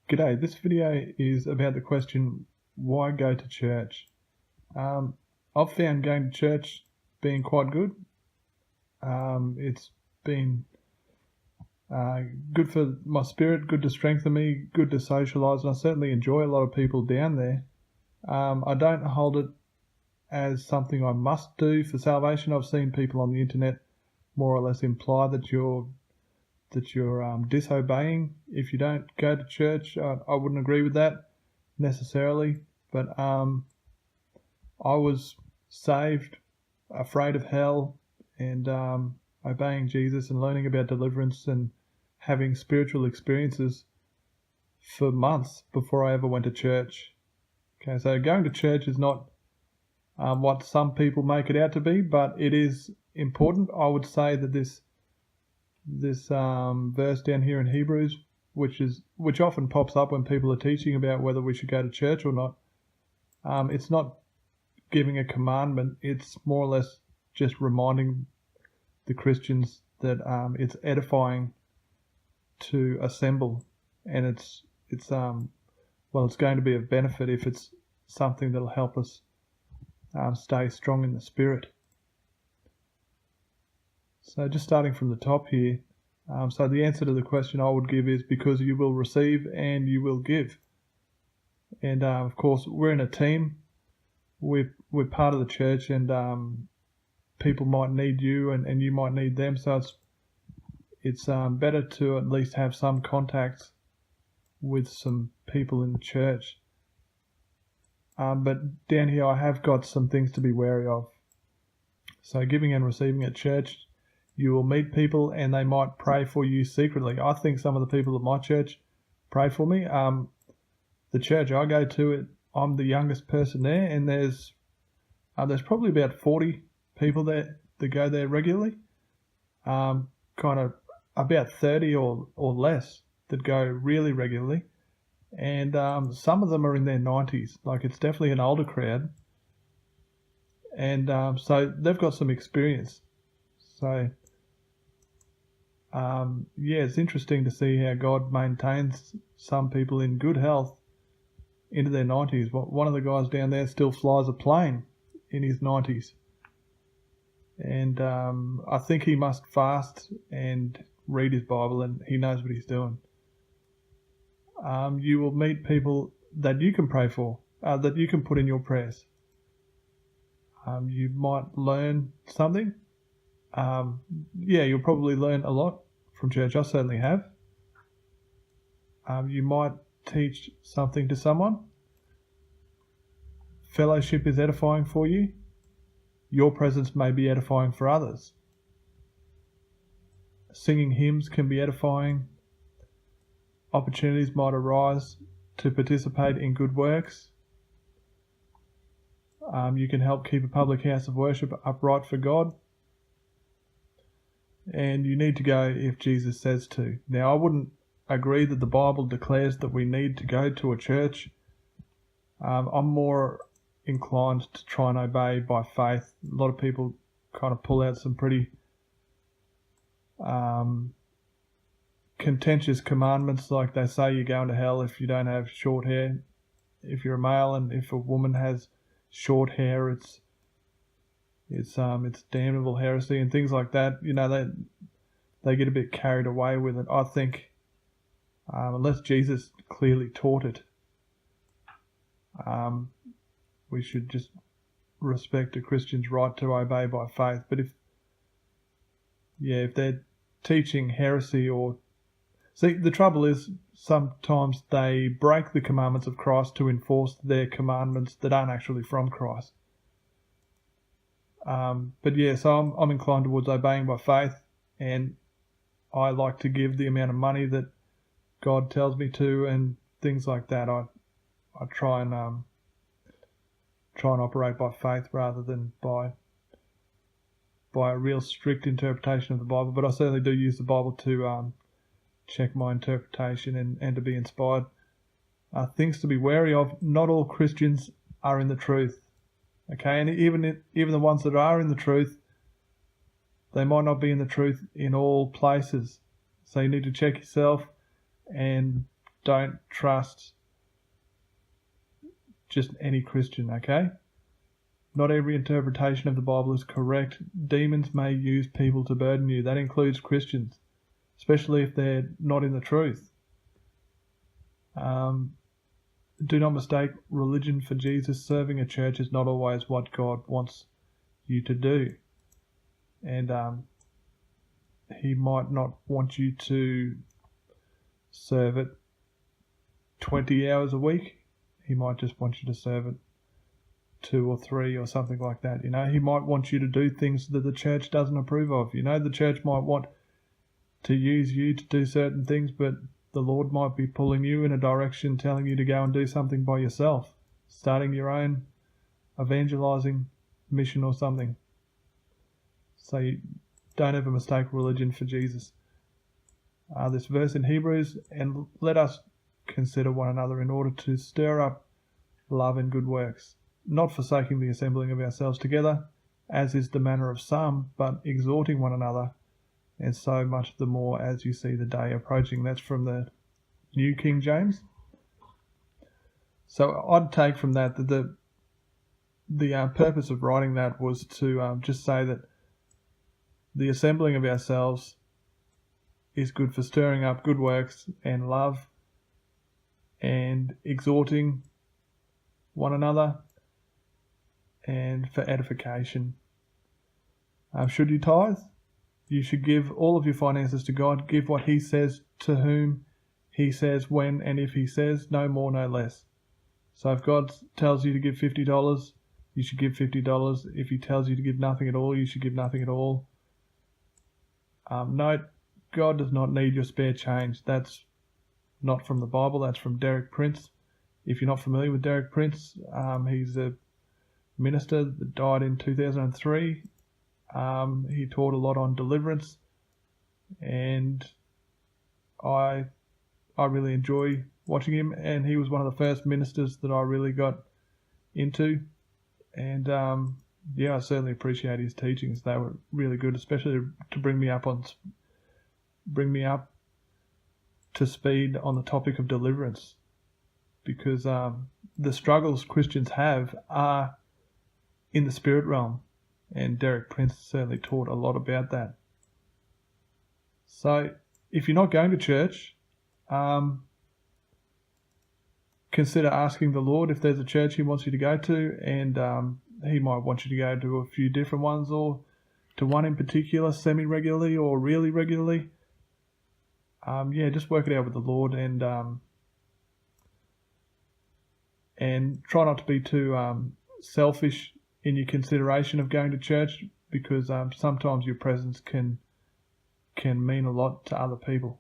G'day, this video is about the question, why go to church? I've found going to church being quite good. It's been good for my spirit, good to strengthen me, good to socialise, and I certainly enjoy a lot of people down there. I don't hold it as something I must do for salvation. I've seen people on the internet more or less imply that you're disobeying if you don't go to church. I wouldn't agree with that necessarily, but I was saved, afraid of hell, and obeying Jesus and learning about deliverance and having spiritual experiences for months before I ever went to church. Okay, so going to church is not what some people make it out to be, but it is important. I would say that this verse down here in Hebrews, which often pops up when people are teaching about whether we should go to church or not. It's not giving a commandment. It's more or less just reminding the Christians that it's edifying to assemble, and it's going to be of benefit if it's something that'll help us stay strong in the spirit. So just starting from the top here, so the answer to the question I would give is because you will receive and you will give. And of course, we're in a team. We're part of the church, and people might need you and you might need them. So it's better to at least have some contacts with some people in the church. But down here, I have got some things to be wary of. So giving and receiving at church, you will meet people and they might pray for you secretly. I think some of the people at my church pray for me. The church I go to, I'm the youngest person there, and there's probably about 40 people there that go there regularly. Kind of about 30 or less that go really regularly. And some of them are in their 90s. Like, it's definitely an older crowd. And so they've got some experience. So it's interesting to see how God maintains some people in good health into their 90s. One of the guys down there still flies a plane in his 90s. And I think he must fast and read his Bible, and he knows what he's doing. You will meet people that you can pray for, that you can put in your prayers. You might learn something. You'll probably learn a lot from church. I certainly have. You might teach something to someone. Fellowship is edifying for you. Your presence may be edifying for others. Singing hymns can be edifying. Opportunities might arise to participate in good works. You can help keep a public house of worship upright for God. And you need to go if Jesus says to. Now, I wouldn't agree that the Bible declares that we need to go to a church. I'm more inclined to try and obey by faith. A lot of people kind of pull out some pretty contentious commandments, like they say you're going to hell if you don't have short hair, if you're a male, and if a woman has short hair, it's damnable heresy and things like that. You know, they get a bit carried away with it. I think unless Jesus clearly taught it, we should just respect a Christian's right to obey by faith. But if they're teaching heresy the trouble is sometimes they break the commandments of Christ to enforce their commandments that aren't actually from Christ. So I'm inclined towards obeying by faith, and I like to give the amount of money that God tells me to, and things like that. I try and operate by faith rather than by a real strict interpretation of the Bible. But I certainly do use the Bible to check my interpretation and to be inspired. Things to be wary of: not all Christians are in the truth. Okay, and even the ones that are in the truth, they might not be in the truth in all places. So you need to check yourself and don't trust just any Christian, okay? Not every interpretation of the Bible is correct. Demons may use people to burden you. That includes Christians, especially if they're not in the truth. Do not mistake religion for Jesus. Serving a church is not always what God wants you to do. And he might not want you to serve it 20 hours a week. He might just want you to serve it 2 or 3 or something like that. You know, he might want you to do things that the church doesn't approve of. You know, the church might want to use you to do certain things, but the Lord might be pulling you in a direction, telling you to go and do something by yourself, starting your own evangelizing mission or something. So you don't ever mistake religion for Jesus. This verse in Hebrews, and let us consider one another in order to stir up love and good works, not forsaking the assembling of ourselves together, as is the manner of some, but exhorting one another, and so much the more as you see the day approaching. That's from the New King James. So I'd take from that that the purpose of writing that was to just say that the assembling of ourselves is good for stirring up good works and love and exhorting one another and for edification. Should you tithe? You should give all of your finances to God. Give what he says, to whom he says, when and if he says, no more, no less. So if God tells you to give $50, you should give $50. If he tells you to give nothing at all, you should give nothing at all. Note, God does not need your spare change. That's not from the Bible. That's from Derek Prince. If you're not familiar with Derek Prince, he's a minister that died in 2003. He taught a lot on deliverance, and I really enjoy watching him, and he was one of the first ministers that I really got into, and I certainly appreciate his teachings. They were really good, especially to bring me up to speed on the topic of deliverance, because the struggles Christians have are in the spirit realm, and Derek Prince certainly taught a lot about that. So if you're not going to church, consider asking the Lord if there's a church he wants you to go to, and he might want you to go to a few different ones, or to one in particular semi-regularly or really regularly. Just work it out with the Lord, and try not to be too selfish in your consideration of going to church, because sometimes your presence can mean a lot to other people.